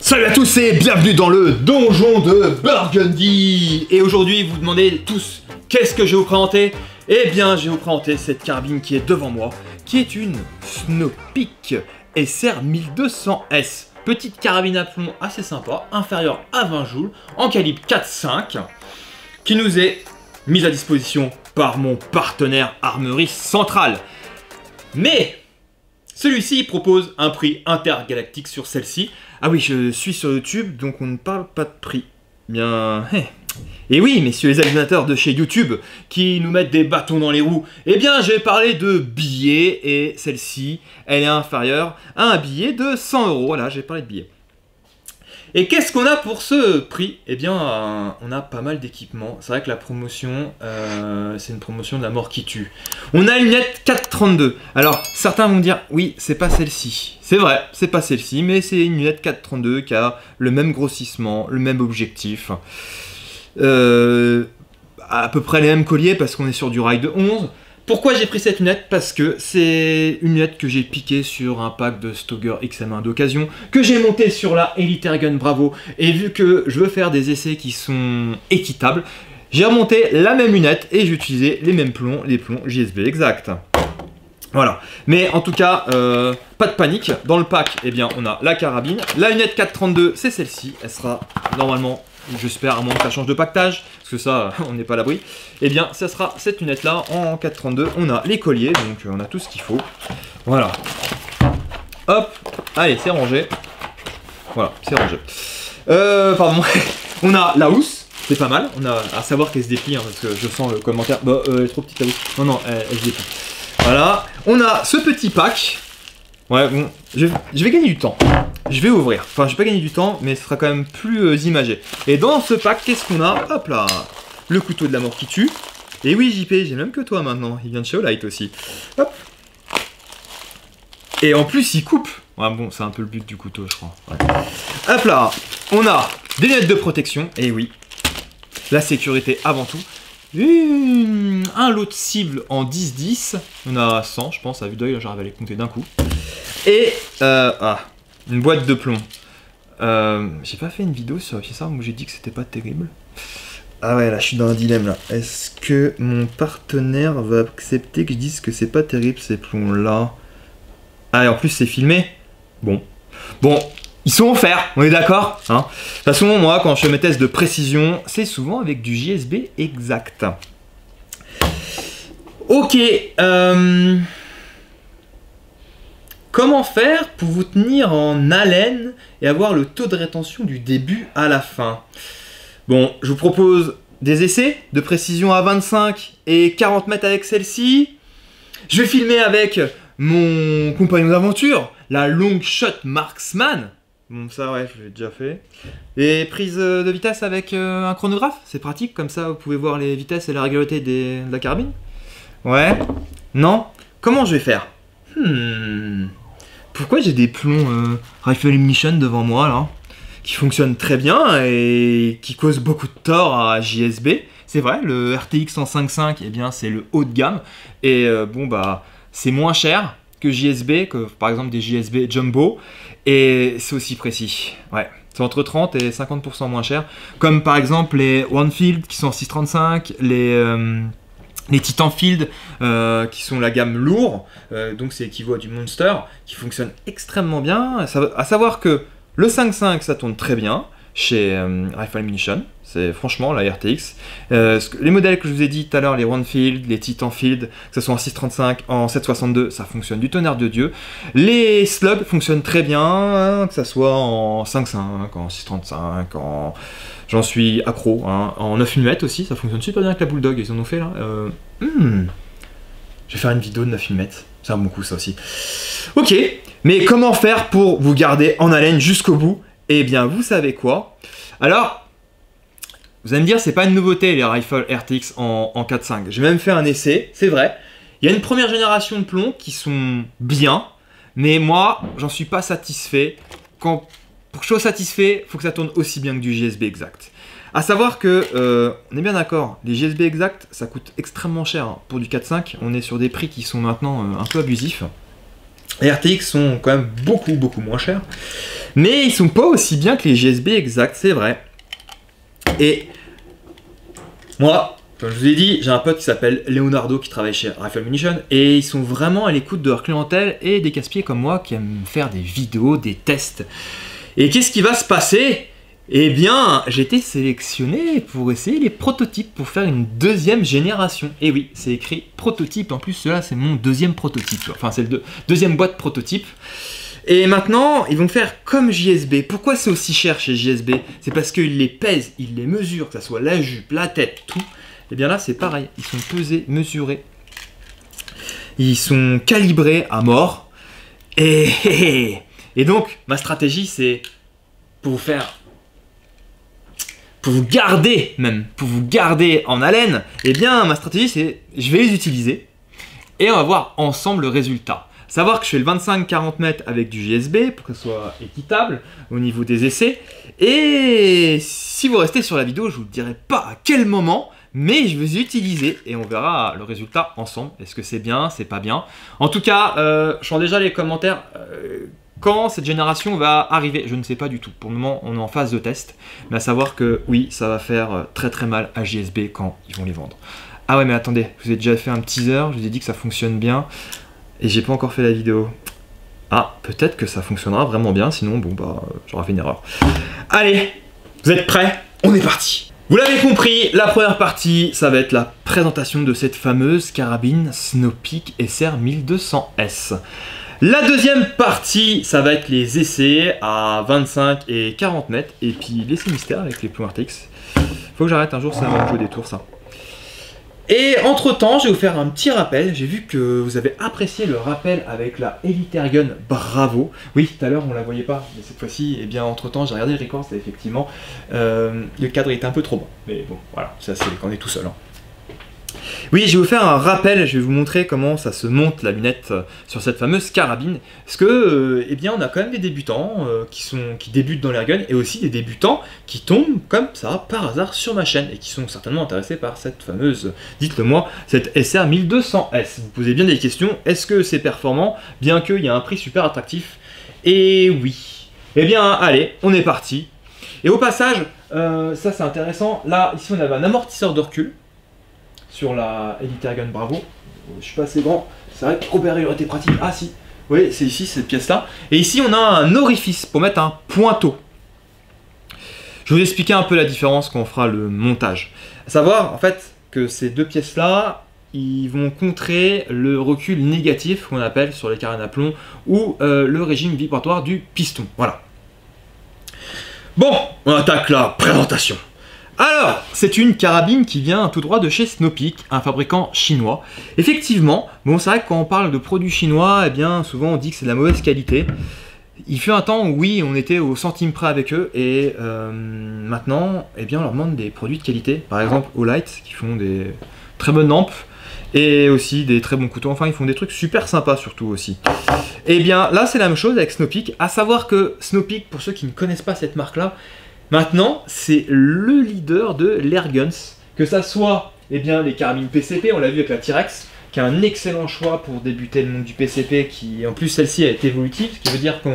Salut à tous et bienvenue dans le donjon de Burgundy. Et aujourd'hui vous demandez tous qu'est-ce que je vais vous présenter. Eh bien je vais vous présenter cette carabine qui est devant moi, qui est une Snowpeak SR 1200S. Petite carabine à plomb assez sympa, inférieure à 20 joules, en calibre 4.5, qui nous est mise à disposition par mon partenaire Armerie Centrale. Mais celui-ci propose un prix intergalactique sur celle-ci. Ah oui, je suis sur YouTube, donc on ne parle pas de prix. Bien... Et oui, messieurs les animateurs de chez YouTube, qui nous mettent des bâtons dans les roues, eh bien, je vais parler de billets, et celle-ci, elle est inférieure à un billet de 100 €. Voilà, j'ai parlé de billets. Et qu'est-ce qu'on a pour ce prix? Eh bien, on a pas mal d'équipements. C'est vrai que la promotion, c'est une promotion de la mort qui tue. On a une lunette 432. Alors, certains vont me dire, oui, c'est pas celle-ci. C'est vrai, c'est pas celle-ci, mais c'est une lunette 432 qui a le même grossissement, le même objectif. À peu près les mêmes colliers parce qu'on est sur du rail de 11. Pourquoi j'ai pris cette lunette? Parce que c'est une lunette que j'ai piquée sur un pack de Stoeger XM1 d'occasion, que j'ai monté sur la Elite Airgun Bravo, et vu que je veux faire des essais qui sont équitables, j'ai remonté la même lunette et j'ai utilisé les mêmes plombs, les plombs JSB exact. Voilà, mais en tout cas, pas de panique, dans le pack, eh bien, on a la carabine, la lunette 432, c'est celle-ci, elle sera normalement... J'espère, à moins que ça change de pactage, parce que ça, on n'est pas à l'abri. Eh bien, ça sera cette lunette-là en 432. On a les colliers, donc on a tout ce qu'il faut. Voilà. Hop, allez, c'est rangé. Voilà, c'est rangé. Pardon. On a la housse, c'est pas mal. On a à savoir qu'elle se déplie, hein, parce que je sens le commentaire. Bah, elle est trop petite la housse. Non, non, elle se déplie. Voilà. On a ce petit pack. Ouais, bon, je vais gagner du temps. Je vais ouvrir. Enfin, je vais pas gagner du temps, mais ce sera quand même plus imagé. Et dans ce pack, qu'est-ce qu'on a? Hop là, le couteau de la mort qui tue. Et oui, JP, j'ai même que toi maintenant. Il vient de chez Olight aussi. Hop. Et en plus, il coupe. Ouais, bon, c'est un peu le but du couteau, je crois. Ouais. Hop là, on a des lunettes de protection. Et oui, la sécurité avant tout. Un lot de cibles en 10-10. On a 100, je pense, à vue d'œil. J'arrive à les compter d'un coup. Et une boîte de plomb. J'ai pas fait une vidéo sur ça où j'ai dit que c'était pas terrible. Ah ouais, là je suis dans un dilemme là. Est-ce que mon partenaire va accepter que je dise que c'est pas terrible ces plombs là? Ah et en plus c'est filmé. Bon, ils sont offerts, on est d'accord hein. De toute façon moi quand je fais mes tests de précision, c'est souvent avec du JSB exact. Ok, comment faire pour vous tenir en haleine et avoir le taux de rétention du début à la fin? Bon, je vous propose des essais de précision à 25 et 40 mètres avec celle-ci. Je vais filmer avec mon compagnon d'aventure, la Long Shot Marksman. Bon, ça, ouais, je l'ai déjà fait. Et prise de vitesse avec un chronographe, c'est pratique, comme ça vous pouvez voir les vitesses et la régularité de la carabine. Ouais. Non. Comment je vais faire? Pourquoi j'ai des plombs Rifle Ammunition devant moi là, qui fonctionnent très bien et qui causent beaucoup de tort à JSB? C'est vrai, le RTX en 5.5, eh bien c'est le haut de gamme et bon bah c'est moins cher que JSB, que par exemple des JSB Jumbo, et c'est aussi précis. Ouais, c'est entre 30 et 50% moins cher, comme par exemple les Onefield qui sont en 6.35, les Titanfield qui sont la gamme lourd, donc c'est équivaut à du Monster, qui fonctionne extrêmement bien. À savoir que le 5.5 ça tourne très bien chez Rifle Ammunition, c'est franchement la RTX. Les modèles que je vous ai dit tout à l'heure, les Onefield, les Titanfield, que ce soit en 6.35, en 7.62, ça fonctionne du tonnerre de Dieu. Les Slug fonctionnent très bien, hein, que ce soit en 5.5, en 6.35, en... J'en suis accro, hein. En 9 mm aussi, ça fonctionne super bien avec la Bulldog, ils en ont fait là. Je vais faire une vidéo de 9 mm, c'est un bon coup ça aussi. Ok, mais comment faire pour vous garder en haleine jusqu'au bout? Eh bien, vous savez quoi? Alors, vous allez me dire, c'est pas une nouveauté les rifles RTX en 4.5. J'ai même fait un essai, c'est vrai. Il y a une première génération de plombs qui sont bien, mais moi, j'en suis pas satisfait. Pour que je sois satisfait, il faut que ça tourne aussi bien que du JSB exact. A savoir que, on est bien d'accord, les JSB exact, ça coûte extrêmement cher. Hein. Pour du 4.5, on est sur des prix qui sont maintenant un peu abusifs. Les RTX sont quand même beaucoup moins chers. Mais ils sont pas aussi bien que les JSB exact, c'est vrai. Et moi, comme je vous ai dit, j'ai un pote qui s'appelle Leonardo qui travaille chez Rifle Ammunition et ils sont vraiment à l'écoute de leur clientèle et des casse-pieds comme moi qui aiment faire des vidéos, des tests. Et qu'est-ce qui va se passer? Eh bien, j'ai été sélectionné pour essayer les prototypes, pour faire une deuxième génération. Et oui, c'est écrit prototype, en plus cela c'est mon deuxième prototype, enfin c'est le deuxième boîte prototype. Et maintenant, ils vont faire comme JSB. Pourquoi c'est aussi cher chez JSB? C'est parce qu'ils les pèsent, ils les mesurent, que ce soit la jupe, la tête, tout. Et bien là, c'est pareil, ils sont pesés, mesurés. Ils sont calibrés à mort. Et donc, ma stratégie, c'est pour vous faire... pour vous garder même, pour vous garder en haleine, eh bien, ma stratégie, c'est je vais les utiliser et on va voir ensemble le résultat. Savoir que je fais le 25-40 mètres avec du JSB pour que ce soit équitable au niveau des essais. Et si vous restez sur la vidéo, je ne vous dirai pas à quel moment, mais je vais les utiliser et on verra le résultat ensemble. Est-ce que c'est bien, c'est pas bien? En tout cas, je sens déjà les commentaires. Quand cette génération va arriver, je ne sais pas du tout. Pour le moment, on est en phase de test. Mais à savoir que oui, ça va faire très très mal à JSB quand ils vont les vendre. Ah ouais, mais attendez, je vous ai déjà fait un teaser, je vous ai dit que ça fonctionne bien. Et j'ai pas encore fait la vidéo. Ah, peut-être que ça fonctionnera vraiment bien, sinon, bon bah, j'aurais fait une erreur. Allez, vous êtes prêts? On est parti! Vous l'avez compris, la première partie, ça va être la présentation de cette fameuse carabine Snow-Peak SR1200S. La deuxième partie, ça va être les essais à 25 et 40 mètres, et puis l'essai mystère avec les plombs RTX. Faut que j'arrête un jour, ça va me jouer des tours, ça. Et entre temps, je vais vous faire un petit rappel. J'ai vu que vous avez apprécié le rappel avec la Elite Airgun Bravo. Oui, tout à l'heure on la voyait pas, mais cette fois-ci, eh bien entre temps, j'ai regardé le record, c'est effectivement le cadre était un peu trop bon. Mais bon, voilà, ça c'est quand on est tout seul. Hein. Oui, je vais vous faire un rappel, je vais vous montrer comment ça se monte la lunette sur cette fameuse carabine. Parce que, eh bien, on a quand même des débutants qui débutent dans l'airgun et aussi des débutants qui tombent comme ça par hasard sur ma chaîne et qui sont certainement intéressés par cette fameuse, dites-le moi, cette SR1200S. Vous posez bien des questions, est-ce que c'est performant, bien qu'il y a un prix super attractif? Et oui. Eh bien, allez, on est parti. Et au passage, ça c'est intéressant, là, ici on avait un amortisseur de recul sur la Elite Airgun Bravo. Je suis pas assez grand, c'est vrai que Robert il aurait été pratique. Ah si, oui, c'est ici, cette pièce-là. Et ici, on a un orifice pour mettre un pointeau. Je vais vous expliquer un peu la différence quand on fera le montage. À savoir, en fait, que ces deux pièces-là, ils vont contrer le recul négatif qu'on appelle sur les carabines à plomb ou le régime vibratoire du piston. Voilà. Bon, on attaque la présentation. Alors, c'est une carabine qui vient tout droit de chez Snow-Peak, un fabricant chinois. Effectivement, bon, c'est vrai que quand on parle de produits chinois, eh bien, souvent on dit que c'est de la mauvaise qualité. Il fut un temps où oui, on était au centime près avec eux, et maintenant, eh bien, on leur demande des produits de qualité. Par exemple, Olight, qui font des très bonnes lampes, et aussi des très bons couteaux. Enfin, ils font des trucs super sympas surtout aussi. Et bien, là, c'est la même chose avec Snow-Peak. À savoir que Snow-Peak, pour ceux qui ne connaissent pas cette marque-là, maintenant, c'est le leader de l'airguns, que ça soit eh bien, les carabines PCP, on l'a vu avec la T-Rex, qui est un excellent choix pour débuter le monde du PCP, qui en plus celle-ci est évolutive, ce qui veut dire que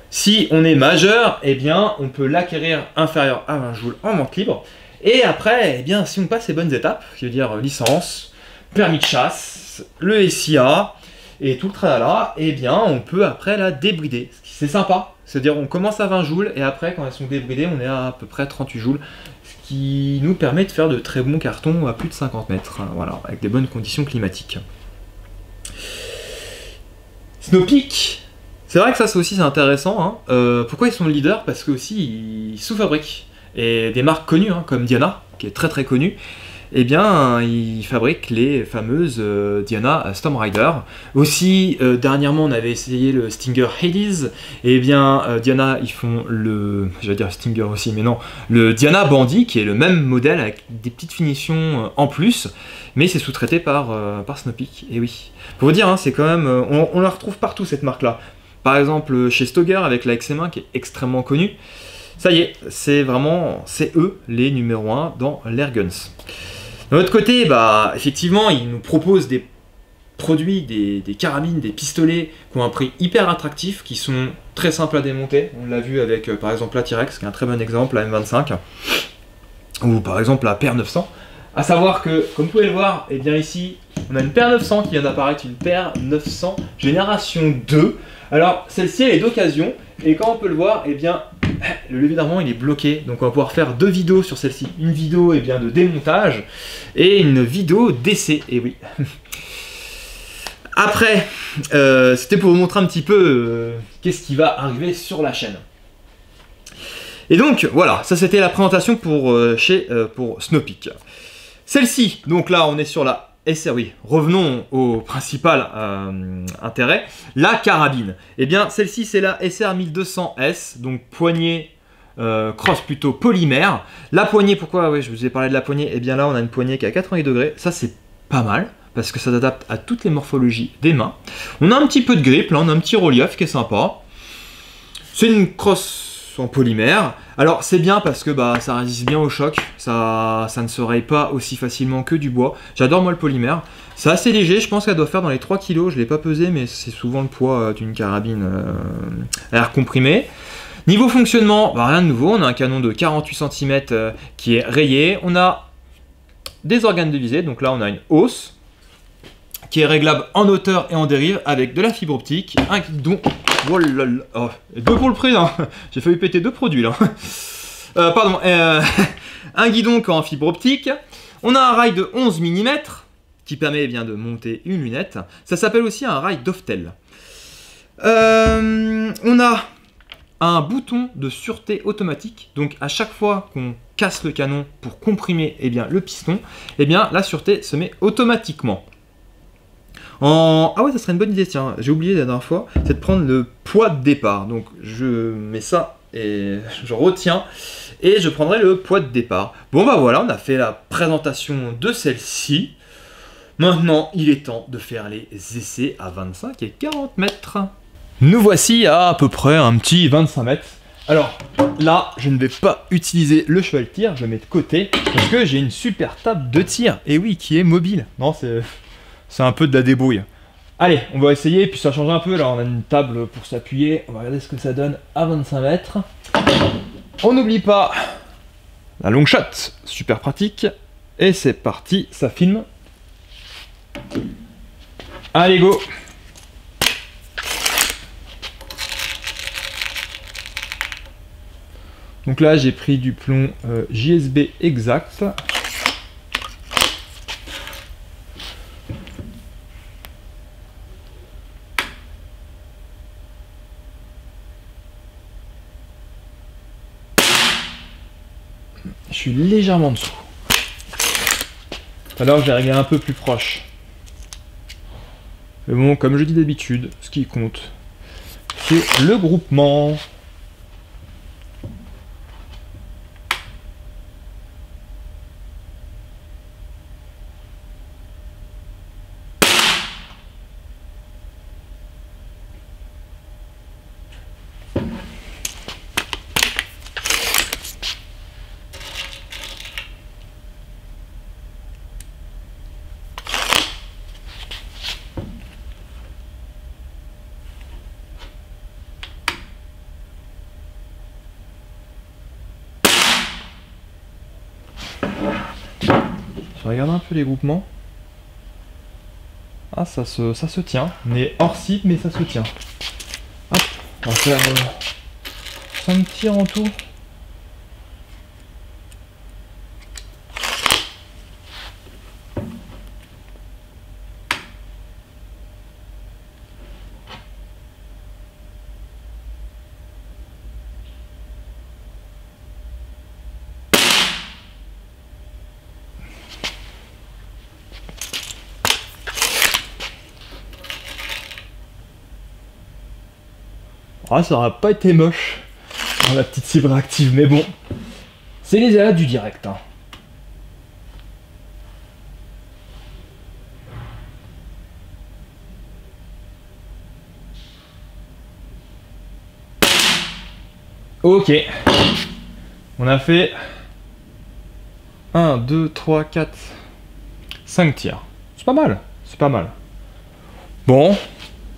si on est majeur, eh bien, on peut l'acquérir inférieur à 20 joules en vente libre, et après, eh bien, si on passe les bonnes étapes, ce qui veut dire licence, permis de chasse, le SIA, et tout le tralala, eh bien, on peut après la débrider, c'est sympa. C'est-à-dire on commence à 20 joules et après quand elles sont débridées on est à peu près 38 joules. Ce qui nous permet de faire de très bons cartons à plus de 50 mètres. Voilà, avec des bonnes conditions climatiques. Snow-Peak, c'est vrai que ça c'est aussi intéressant. Hein. Pourquoi ils sont le leader? Parce que aussi ils sous-fabriquent. Et des marques connues hein, comme Diana, qui est très très connue. Eh bien, ils fabriquent les fameuses Diana Storm Rider. Aussi, dernièrement, on avait essayé le Stinger Hades. Eh bien, Diana, ils font le... J'allais dire Stinger aussi, mais non. Le Diana Bandit, qui est le même modèle avec des petites finitions en plus. Mais c'est sous-traité par Snow-Peak. Et oui. Pour vous dire, hein, c'est quand même... on la retrouve partout, cette marque-là. Par exemple, chez Stoger, avec la XM1, qui est extrêmement connue. Ça y est, c'est vraiment... C'est eux, les numéros 1 dans l'Airguns. De l'autre côté, bah, effectivement, ils nous proposent des produit des carabines, des pistolets qui ont un prix hyper attractif, qui sont très simples à démonter. On l'a vu avec par exemple la T-Rex, qui est un très bon exemple, la M25, ou par exemple la PR900. A savoir que, comme vous pouvez le voir, et bien ici, on a une PR900 qui vient d'apparaître, une PR900 génération 2. Alors, celle-ci, elle est d'occasion, et quand on peut le voir, et bien, le levier d'armement, il est bloqué. Donc, on va pouvoir faire 2 vidéos sur celle-ci. Une vidéo, et bien, de démontage, et une vidéo d'essai, et oui. Après, c'était pour vous montrer un petit peu qu'est-ce qui va arriver sur la chaîne. Et donc, voilà, ça c'était la présentation pour Snow-Peak. Celle-ci, donc là, on est sur la SR, oui, revenons au principal intérêt, la carabine. Eh bien, celle-ci, c'est la SR1200S, donc poignée cross plutôt polymère. La poignée, pourquoi je vous ai parlé de la poignée? Eh bien là, on a une poignée qui est à 90 degrés, ça c'est pas mal, parce que ça s'adapte à toutes les morphologies des mains. On a un petit peu de grip, là, on a un petit relief qui est sympa. C'est une cross en polymère. Alors c'est bien parce que ça résiste bien au choc, ça ne se raye pas aussi facilement que du bois. J'adore moi le polymère. C'est assez léger, je pense qu'elle doit faire dans les 3 kg, je ne l'ai pas pesé, mais c'est souvent le poids d'une carabine à air comprimé. Niveau fonctionnement, rien de nouveau, on a un canon de 48 cm qui est rayé, on a des organes de visée, donc là on a une hausse qui est réglable en hauteur et en dérive avec de la fibre optique, un guidon. Oh là là, oh, 2 pour le prix, hein. J'ai failli péter 2 produits là. Pardon, un guidon en fibre optique. On a un rail de 11 mm qui permet bien de monter une lunette. Ça s'appelle aussi un rail Dovetail. On a un bouton de sûreté automatique. Donc à chaque fois qu'on casse le canon pour comprimer le piston, la sûreté se met automatiquement. Ah ouais, ça serait une bonne idée, tiens, j'ai oublié la dernière fois, c'est de prendre le poids de départ. Donc je mets ça et je retiens et je prendrai le poids de départ. Bon voilà, on a fait la présentation de celle-ci. Maintenant, il est temps de faire les essais à 25 et 40 mètres. Nous voici à peu près un petit 25 mètres. Alors là, je ne vais pas utiliser le cheval tir, je le mets de côté parce que j'ai une super table de tir. Et oui, qui est mobile. Non, c'est un peu de la débrouille. Allez, on va essayer, puis ça change un peu. Là, on a une table pour s'appuyer. On va regarder ce que ça donne à 25 mètres. On n'oublie pas la long shot, super pratique. Et c'est parti, ça filme. Allez, go! Donc là, j'ai pris du plomb JSB exact. Je suis légèrement en dessous. Alors je vais régler un peu plus proche. Mais bon, comme je dis d'habitude, ce qui compte, c'est le groupement. Je regarde un peu les groupements. Ah, ça se tient. On est hors cible, mais ça se tient. Hop, on va faire 5 tirs en tout. Ah, ça aura pas été moche dans la petite cible réactive, mais bon, c'est les aléas du direct. Hein. Ok, on a fait 1, 2, 3, 4, 5 tirs. C'est pas mal, c'est pas mal. Bon,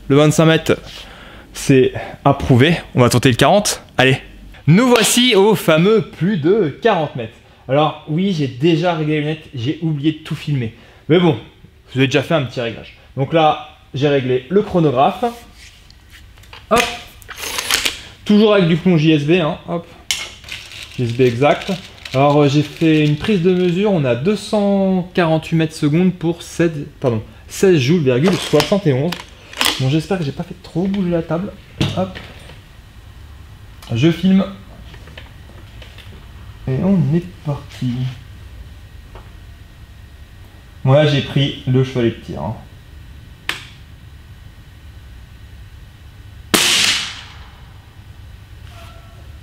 le 25 mètres, c'est approuvé. On va tenter le 40. Allez. Nous voici au fameux plus de 40 mètres. Alors oui, j'ai déjà réglé les lunettes, j'ai oublié de tout filmer. Mais bon, je vous ai déjà fait un petit réglage. Donc là, j'ai réglé le chronographe. Hop. Toujours avec du plomb JSB, hein. Hop. JSB exact. Alors j'ai fait une prise de mesure, on a 248 mètres secondes pour 16 joules,71. Bon, j'espère que j'ai pas fait trop bouger la table. Hop. Je filme. Et on est parti. Moi j'ai pris le chevalet de tir. Hein.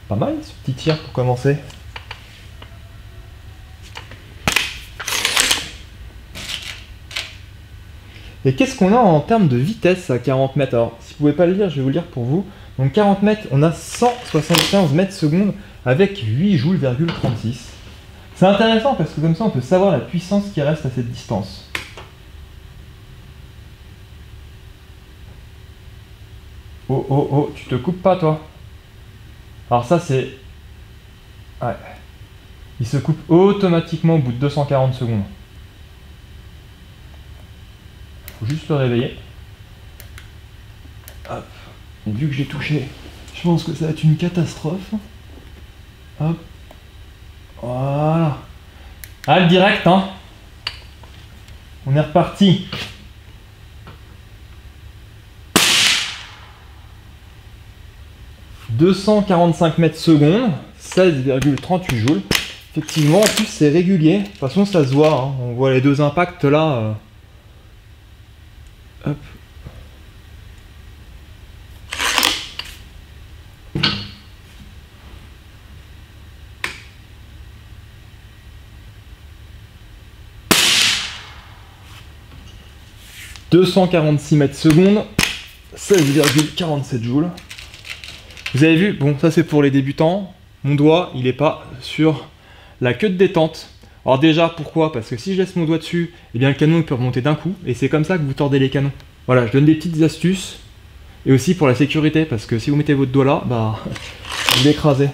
Pas mal ce petit tir pour commencer. Et qu'est-ce qu'on a en termes de vitesse à 40 mètres? Alors, si vous ne pouvez pas le lire, je vais vous le lire pour vous. Donc 40 mètres, on a 175 mètres secondes avec 8 joules,36. C'est intéressant parce que comme ça, on peut savoir la puissance qui reste à cette distance. Oh, oh, oh, tu te coupes pas, toi? Alors ça, c'est... Ouais. Il se coupe automatiquement au bout de 240 secondes. Faut juste le réveiller. Hop. Et vu que j'ai touché, je pense que ça va être une catastrophe. Hop. Voilà. Ah, le direct, hein. On est reparti. « 245 mètres secondes, 16,38 joules. Effectivement, en plus, c'est régulier. De toute façon, ça se voit. Hein. On voit les deux impacts là. Hop. « 246 mètres secondes, 16,47 joules. Vous avez vu, bon, ça c'est pour les débutants. Mon doigt, il n'est pas sur la queue de détente. Alors déjà, pourquoi? Parce que si je laisse mon doigt dessus, eh bien le canon peut remonter d'un coup, et c'est comme ça que vous tordez les canons. Voilà, je donne des petites astuces, et aussi pour la sécurité, parce que si vous mettez votre doigt là, bah, vous l'écrasez.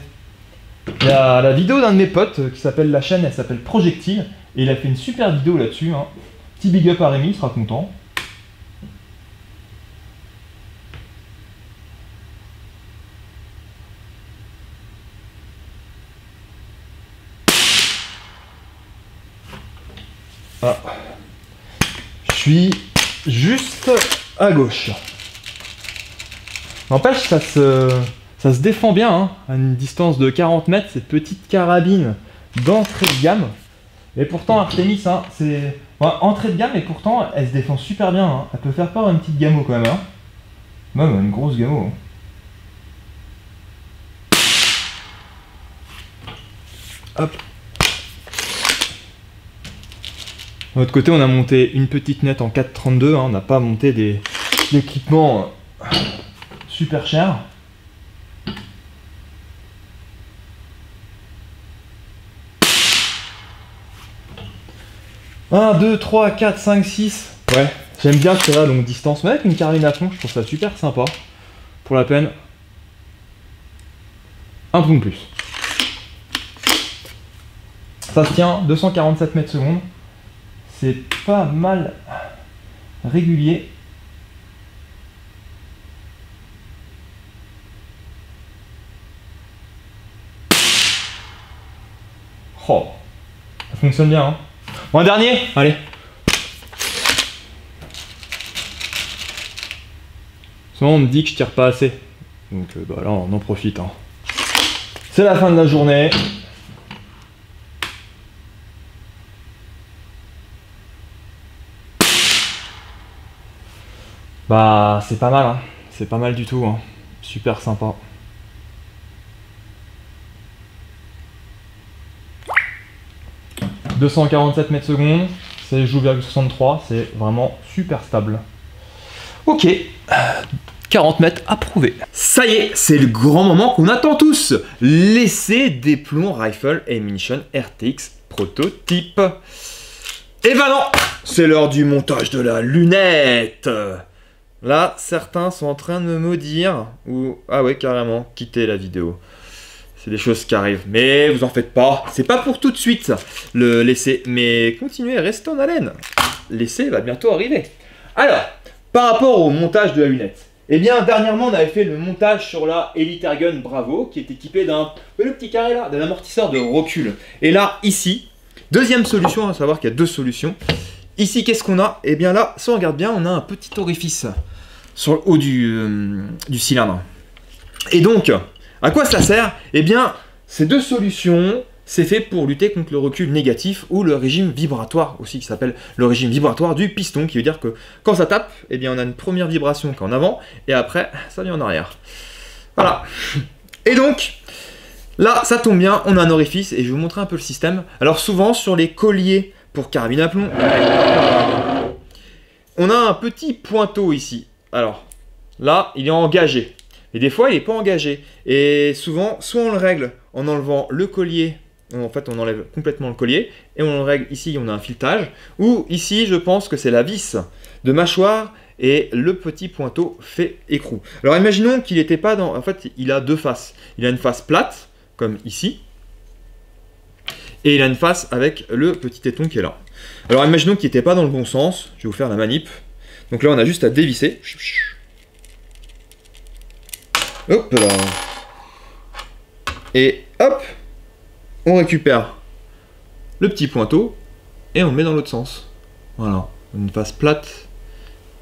Il y a la vidéo d'un de mes potes qui s'appelle, la chaîne, elle s'appelle Projectile, et il a fait une super vidéo là-dessus. Hein. Petit big up à Rémi, il sera content. Ah. Je suis juste à gauche. N'empêche, ça se défend bien, hein, à une distance de 40 mètres, cette petite carabine d'entrée de gamme. Et pourtant, Artemis, hein, c'est entrée de gamme, et pourtant, elle se défend super bien. Hein. Elle peut faire peur à une petite gamo quand même. Hein. Même une grosse gamo. Hop. De l'autre côté, on a monté une petite nette en 4,32. Hein, on n'a pas monté des équipements super chers. « 1, 2, 3, 4, 5, 6. » Ouais, j'aime bien tirer à longue distance. Mais avec une carabine à fond, je trouve ça super sympa. Pour la peine, un point de plus. Ça se tient, 247 mètres secondes. C'est pas mal régulier. Oh, ça fonctionne bien. Hein. Bon, un dernier, allez. Souvent on me dit que je tire pas assez. Donc bah là on en profite. Hein. C'est la fin de la journée. Bah c'est pas mal, hein. C'est pas mal du tout, hein. Super sympa. « 247 mètres secondes, c'est joue,63, c'est vraiment super stable. » Ok, 40 mètres approuvé. Ça y est, c'est le grand moment qu'on attend tous. L'essai des plombs Rifle Ammunition RTX prototype. Et ben non, c'est l'heure du montage de la lunette. Là, certains sont en train de me maudire, ou... Ah ouais, carrément, quitter la vidéo. C'est des choses qui arrivent, mais vous en faites pas. C'est pas pour tout de suite, le l'essai. Mais continuez, restez en haleine. L'essai va bientôt arriver. Alors, par rapport au montage de la lunette. Eh bien, dernièrement, on avait fait le montage sur la Elite Airgun Bravo, qui est équipée d'un... le petit carré là, d'un amortisseur de recul. Et là, ici, deuxième solution, à savoir qu'il y a deux solutions. Ici, qu'est-ce qu'on a? Eh bien là, si on regarde bien, on a un petit orifice sur le haut du cylindre. Et donc, à quoi ça sert? Eh bien, ces deux solutions, c'est fait pour lutter contre le recul négatif ou le régime vibratoire aussi, qui s'appelle le régime vibratoire du piston, qui veut dire que quand ça tape, eh bien, on a une première vibration qui est en avant, et après, ça vient en arrière. Voilà. Et donc, là, ça tombe bien, on a un orifice, et je vais vous montrer un peu le système. Alors souvent, sur les colliers pour carabine à plomb, on a un petit pointeau ici. Alors, là, il est engagé. Et des fois, il n'est pas engagé. Et souvent, soit on le règle en enlevant le collier. En fait, on enlève complètement le collier. Et on le règle ici, on a un filetage. Ou ici, je pense que c'est la vis de mâchoire. Et le petit pointeau fait écrou. Alors, imaginons qu'il n'était pas dans... En fait, il a deux faces. Il a une face plate, comme ici. Et il a une face avec le petit téton qui est là. Alors, imaginons qu'il n'était pas dans le bon sens. Je vais vous faire la manip. Donc là, on a juste à dévisser. Hop là. Et hop, on récupère le petit pointeau et on le met dans l'autre sens. Voilà, une face plate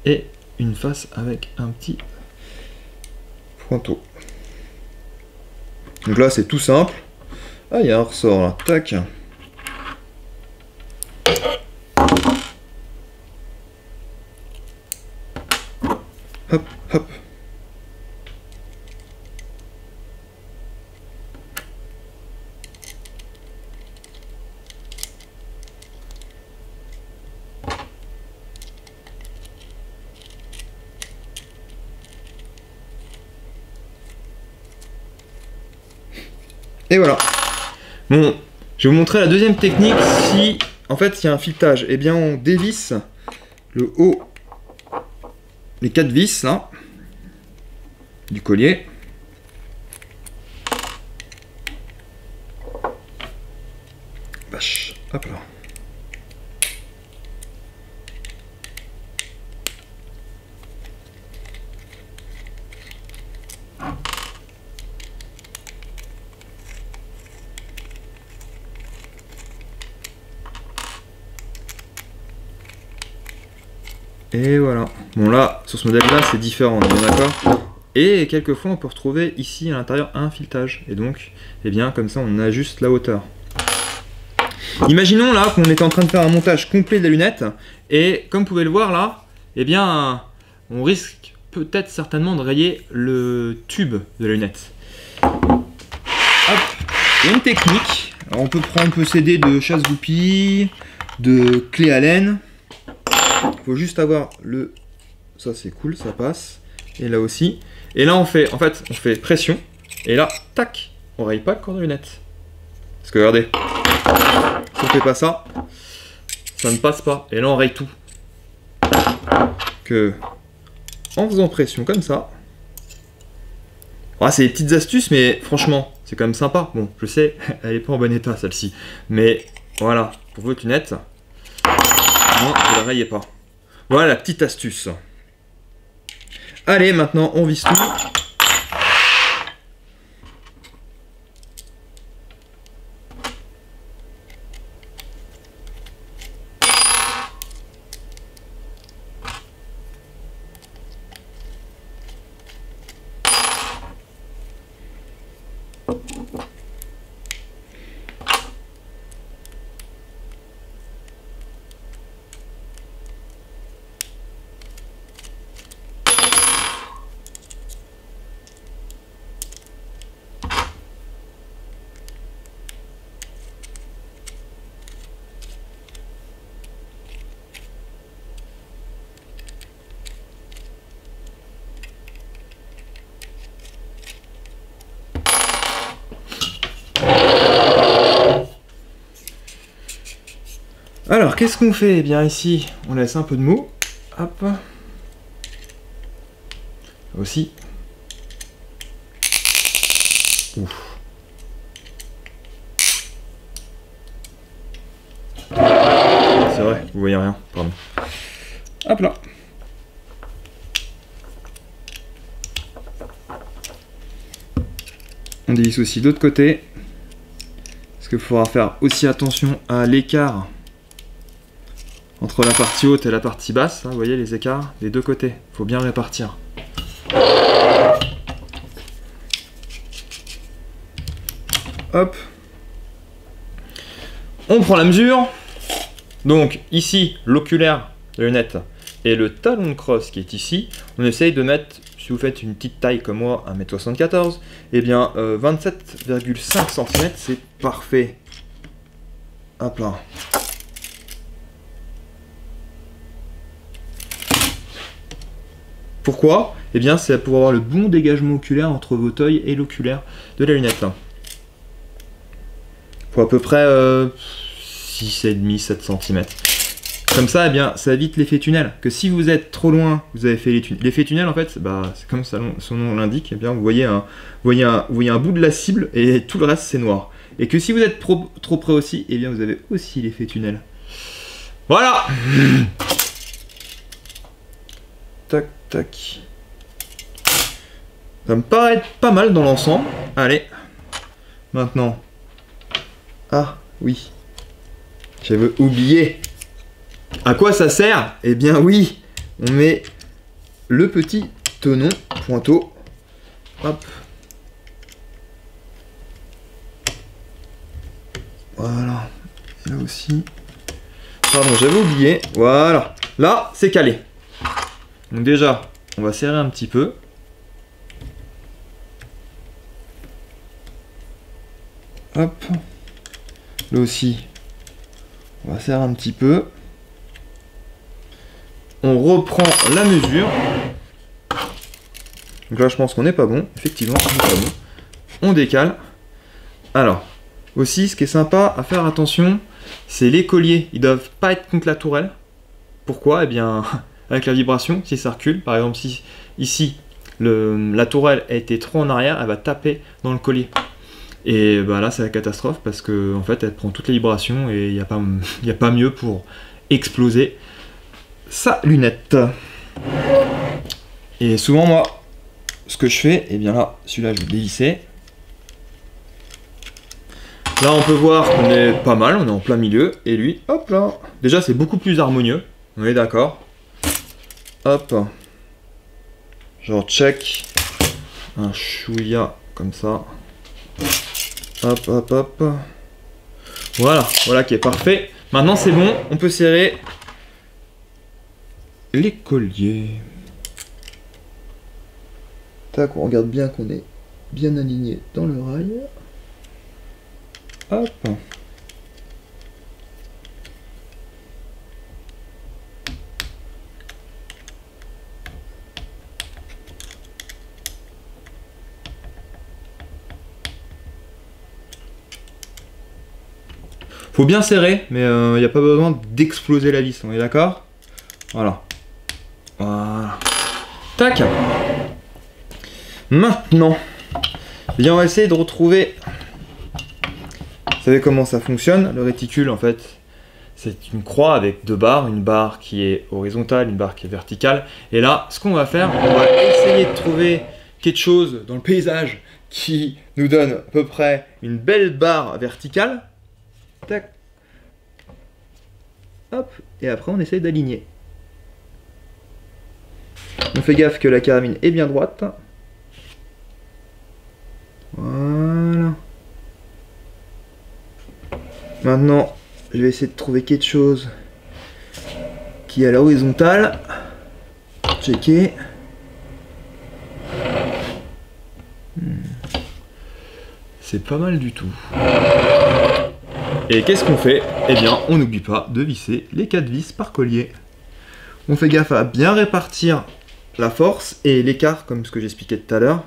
et une face avec un petit pointeau. Donc là, c'est tout simple. Ah, il y a un ressort là. Tac. Hop, hop. Et voilà. Bon, je vais vous montrer la deuxième technique. Si, en fait, il y a un filetage, eh bien, on dévisse le haut, les 4 vis, là, du collier. Vache, hop là. Et voilà. Bon là, sur ce modèle-là, c'est différent, on est bien d'accord. Et quelquefois, on peut retrouver ici à l'intérieur un filetage. Et donc, eh bien, comme ça, on ajuste la hauteur. Imaginons là qu'on est en train de faire un montage complet de la lunette. Et comme vous pouvez le voir là, eh bien, on risque peut-être certainement de rayer le tube de la lunette. Hop. Il y a une technique. Alors, on peut s'aider de chasse-goupille, de clé à laine. Il faut juste avoir le... Ça c'est cool, ça passe. Et là aussi. Et là on fait pression. Et là, tac, on raye pas le corps de lunette. Parce que regardez, si on fait pas ça, ça ne passe pas. Et là on raye tout. Que en faisant pression comme ça. Ah, c'est des petites astuces, mais franchement, c'est quand même sympa. Bon, je sais, elle est pas en bon état celle-ci. Mais voilà, pour votre lunette, non, ne la rayez pas. Voilà la petite astuce. Allez, maintenant on visse tout. Alors, qu'est-ce qu'on fait? Eh bien ici, on laisse un peu de mou. Hop. Aussi. Ouf. C'est vrai, vous voyez rien, pardon. Hop là. On dévisse aussi de l'autre côté. Parce qu'il faudra faire aussi attention à l'écart entre la partie haute et la partie basse. Hein, vous voyez les écarts des deux côtés. Il faut bien répartir. Hop. On prend la mesure. Donc ici, l'oculaire de la lunette et le talon de crosse qui est ici. On essaye de mettre, si vous faites une petite taille comme moi, 1m74, eh bien 27,5 cm, c'est parfait. Hop là. Pourquoi? Eh bien c'est pour avoir le bon dégagement oculaire entre votre œil et l'oculaire de la lunette. Pour à peu près 6,5-7 cm. Comme ça, eh bien, ça évite l'effet tunnel. Que si vous êtes trop loin, vous avez fait les tunnels. L'effet tunnel, en fait, bah, c'est comme son nom l'indique. Eh bien, vous voyez un bout de la cible et tout le reste, c'est noir. Et que si vous êtes trop près aussi, eh bien, vous avez aussi l'effet tunnel. Voilà. Tac, tac. Ça me paraît pas mal dans l'ensemble. Allez. Maintenant. Ah, oui. J'avais oublié. À quoi ça sert? Eh bien oui, on met le petit tenon pointeau. Hop. Voilà. Et là aussi. Pardon, j'avais oublié. Voilà. Là, c'est calé. Donc déjà, on va serrer un petit peu. Hop. Là aussi, on va serrer un petit peu. On reprend la mesure. Donc là, je pense qu'on n'est pas bon. Effectivement, on n'est pas bon. On décale. Alors, aussi, ce qui est sympa à faire attention, c'est les colliers. Ils ne doivent pas être contre la tourelle. Pourquoi? Eh bien, avec la vibration, si ça recule, par exemple, si ici, la tourelle a été trop en arrière, elle va taper dans le collier. Et bah là, c'est la catastrophe parce que en fait, elle prend toutes les vibrations et il n'y a pas mieux pour exploser sa lunette. Et souvent, moi, ce que je fais, et bien là, celui-là, je vais dévisser. Là, on peut voir qu'on est pas mal, on est en plein milieu. Et lui, hop là. Déjà, c'est beaucoup plus harmonieux. On est d'accord. Hop. Genre, check. Un chouïa comme ça. Hop, hop, hop. Voilà, voilà qui est parfait. Maintenant, c'est bon, on peut serrer les colliers. Tac, on regarde bien qu'on est bien aligné dans le rail. Hop. Faut bien serrer, mais il n'y a pas besoin d'exploser la vis, on est d'accord? Voilà. Voilà. Tac. Maintenant, bien, on va essayer de retrouver... Vous savez comment ça fonctionne? Le réticule, en fait, c'est une croix avec deux barres. Une barre qui est horizontale, une barre qui est verticale. Et là, ce qu'on va faire, on va essayer de trouver quelque chose dans le paysage qui nous donne à peu près une belle barre verticale. Tac. Hop. Et après, on essaye d'aligner. On fait gaffe que la carabine est bien droite. Voilà. Maintenant, je vais essayer de trouver quelque chose qui est à la horizontale. Checker. C'est pas mal du tout. Et qu'est-ce qu'on fait? Eh bien, on n'oublie pas de visser les 4 vis par collier. On fait gaffe à bien répartir la force et l'écart, comme ce que j'expliquais tout à l'heure.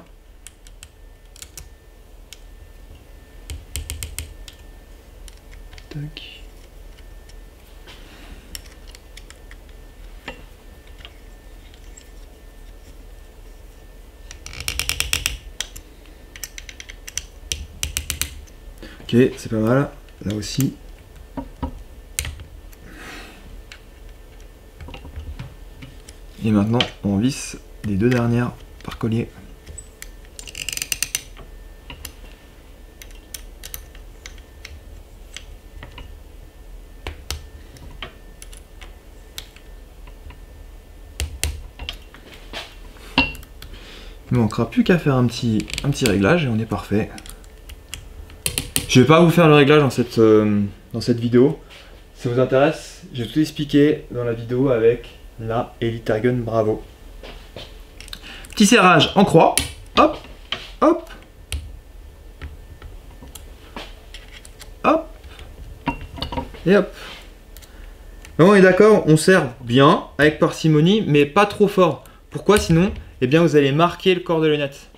Tac. Ok, c'est pas mal. Là aussi. Et maintenant, on visse les deux dernières par collier. Il ne manquera plus qu'à faire un petit réglage et on est parfait. Je vais pas vous faire le réglage dans cette vidéo. Si ça vous intéresse, je vais tout expliquer dans la vidéo avec la Elite Airgun Bravo. Petit serrage en croix. Hop, hop, hop, et hop. On est d'accord, on serre bien, avec parcimonie, mais pas trop fort. Pourquoi sinon? Eh bien, vous allez marquer le corps de lunette.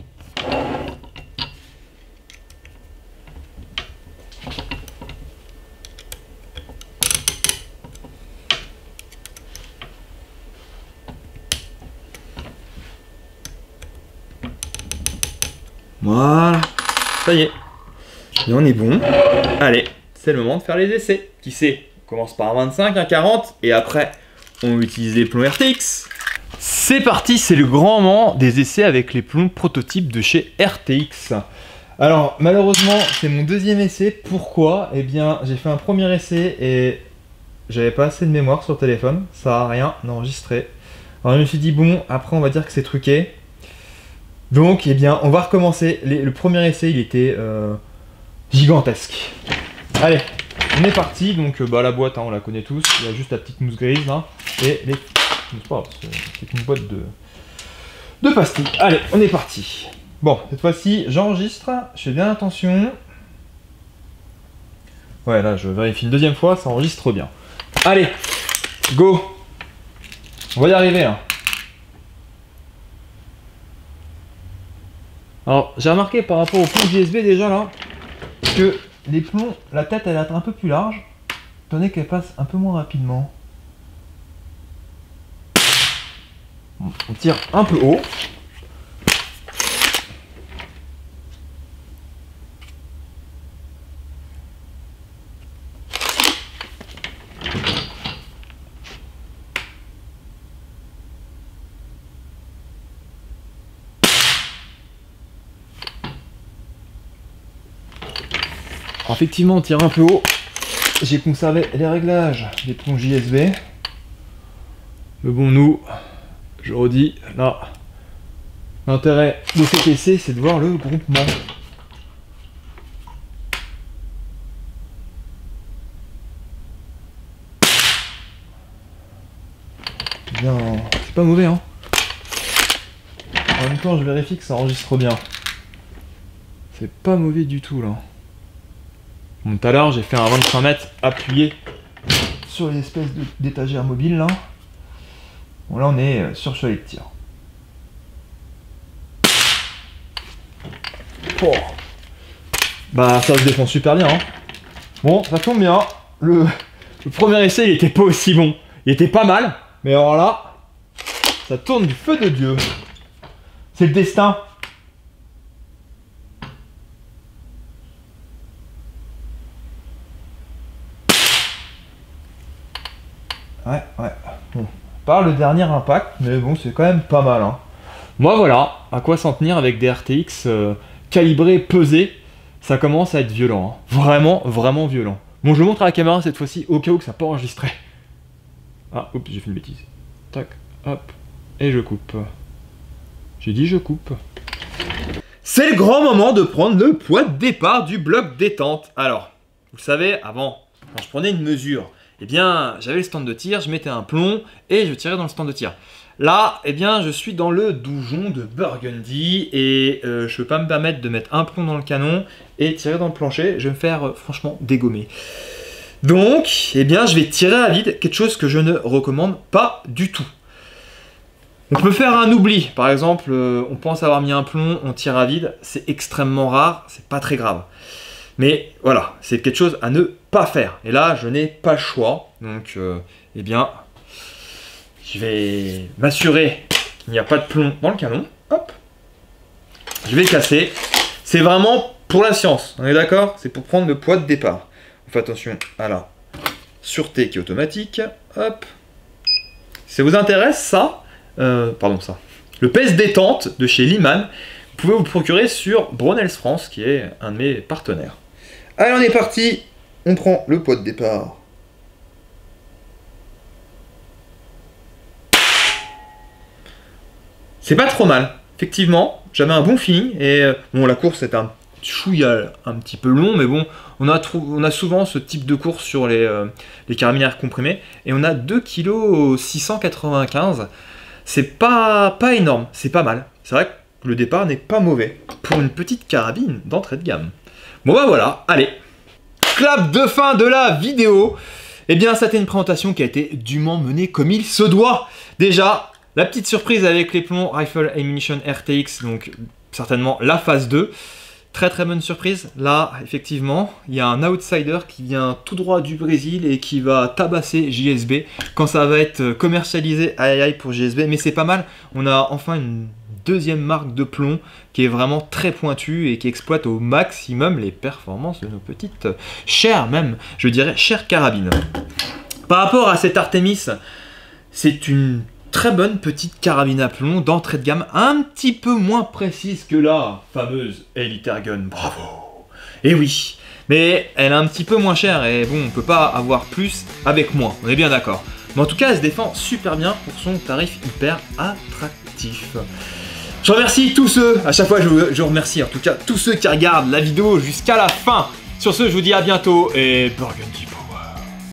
Voilà, ça y est. Et on est bon. Allez, c'est le moment de faire les essais. Qui sait? On commence par un 25, un 40, et après, on utilise les plombs RTX. C'est parti, c'est le grand moment des essais avec les plombs prototypes de chez RTX. Alors, malheureusement, c'est mon deuxième essai. Pourquoi? Eh bien, j'ai fait un premier essai et j'avais pas assez de mémoire sur le téléphone. Ça a rien enregistré. Alors, je me suis dit, bon, après, on va dire que c'est truqué. Donc, eh bien, on va recommencer. Le premier essai, il était gigantesque. Allez, on est parti. Donc, la boîte, hein, on la connaît tous. Il y a juste la petite mousse grise là. Et les... c'est une boîte de pastilles. Allez, on est parti. Bon, cette fois-ci, j'enregistre. Je fais bien attention. Ouais, là, je vérifie une deuxième fois. Ça enregistre bien. Allez, go. On va y arriver, hein. Alors, j'ai remarqué par rapport aux plombs JSB déjà là, que les plombs, la tête elle est un peu plus large, étant donné qu'elle passe un peu moins rapidement. On tire un peu haut. Alors effectivement, on tire un peu haut. J'ai conservé les réglages des plombs JSB. Mais bon, nous, je redis, là, l'intérêt de cet essai, c'est de voir le groupement. Bien, c'est pas mauvais, hein. En même temps, je vérifie que ça enregistre bien. C'est pas mauvais du tout, là. Bon, tout à l'heure, j'ai fait un 25 mètres appuyé sur les espèces d'étagères mobiles, là. Bon, là, on est sur chevalet de tir. Oh. Bah, ça se défend super bien, hein. Bon, ça tombe bien. Le premier essai, il était pas aussi bon. Il était pas mal, mais alors là, ça tourne du feu de Dieu. C'est le destin. Ouais. Bon, pas le dernier impact, mais bon, c'est quand même pas mal, hein. Moi, voilà, à quoi s'en tenir avec des RTX calibrés, pesés. Ça commence à être violent, hein. Vraiment, vraiment violent. Bon, je le montre à la caméra cette fois-ci, au cas où que ça peut enregistrer. Ah, oups, j'ai fait une bêtise. Tac, hop, et je coupe. J'ai dit je coupe. C'est le grand moment de prendre le poids de départ du bloc détente. Alors, vous savez, avant, quand je prenais une mesure, eh bien, j'avais le stand de tir, je mettais un plomb et je tirais dans le stand de tir. Là, eh bien, je suis dans le doujon de Burgundy et je ne peux pas me permettre de mettre un plomb dans le canon et tirer dans le plancher. Je vais me faire franchement dégommer. Donc, eh bien, je vais tirer à vide, quelque chose que je ne recommande pas du tout. On peut faire un oubli. Par exemple, on pense avoir mis un plomb, on tire à vide. C'est extrêmement rare, c'est pas très grave. Mais voilà, c'est quelque chose à ne pas faire. Et là, je n'ai pas le choix. Donc, eh bien, je vais m'assurer qu'il n'y a pas de plomb dans le canon. Hop. Je vais casser. C'est vraiment pour la science, on est d'accord? C'est pour prendre le poids de départ. On fait attention à la sûreté qui est automatique. Hop. Si ça vous intéresse, ça, le pèse détente de chez Liman, vous pouvez vous le procurer sur Bronels France, qui est un de mes partenaires. Allez, on est parti. On prend le poids de départ. C'est pas trop mal. Effectivement, j'avais un bon feeling. Et bon, la course est un chouïa un petit peu long, mais bon, on a souvent ce type de course sur les carabinières comprimées. Et on a 2,695 kg. C'est pas énorme, c'est pas mal. C'est vrai que le départ n'est pas mauvais pour une petite carabine d'entrée de gamme. Bon bah voilà, allez. Clap de fin de la vidéo. Eh bien, c'était une présentation qui a été dûment menée comme il se doit. Déjà, la petite surprise avec les plombs Rifle Ammunition RTX, donc certainement la phase 2. Très très bonne surprise. Là, effectivement, il y a un outsider qui vient tout droit du Brésil et qui va tabasser JSB quand ça va être commercialisé pour JSB. Mais c'est pas mal. On a enfin une deuxième marque de plomb qui est vraiment très pointue et qui exploite au maximum les performances de nos petites chères, même, je dirais, chères carabines. Par rapport à cette Artemis, c'est une très bonne petite carabine à plomb d'entrée de gamme, un petit peu moins précise que la fameuse Elite Airgun. Bravo! Et oui, mais elle est un petit peu moins chère et bon, on peut pas avoir plus avec moins, on est bien d'accord. Mais en tout cas, elle se défend super bien pour son tarif hyper attractif. Je remercie tous ceux, à chaque fois je remercie en tout cas tous ceux qui regardent la vidéo jusqu'à la fin. Sur ce, je vous dis à bientôt et Burgundy.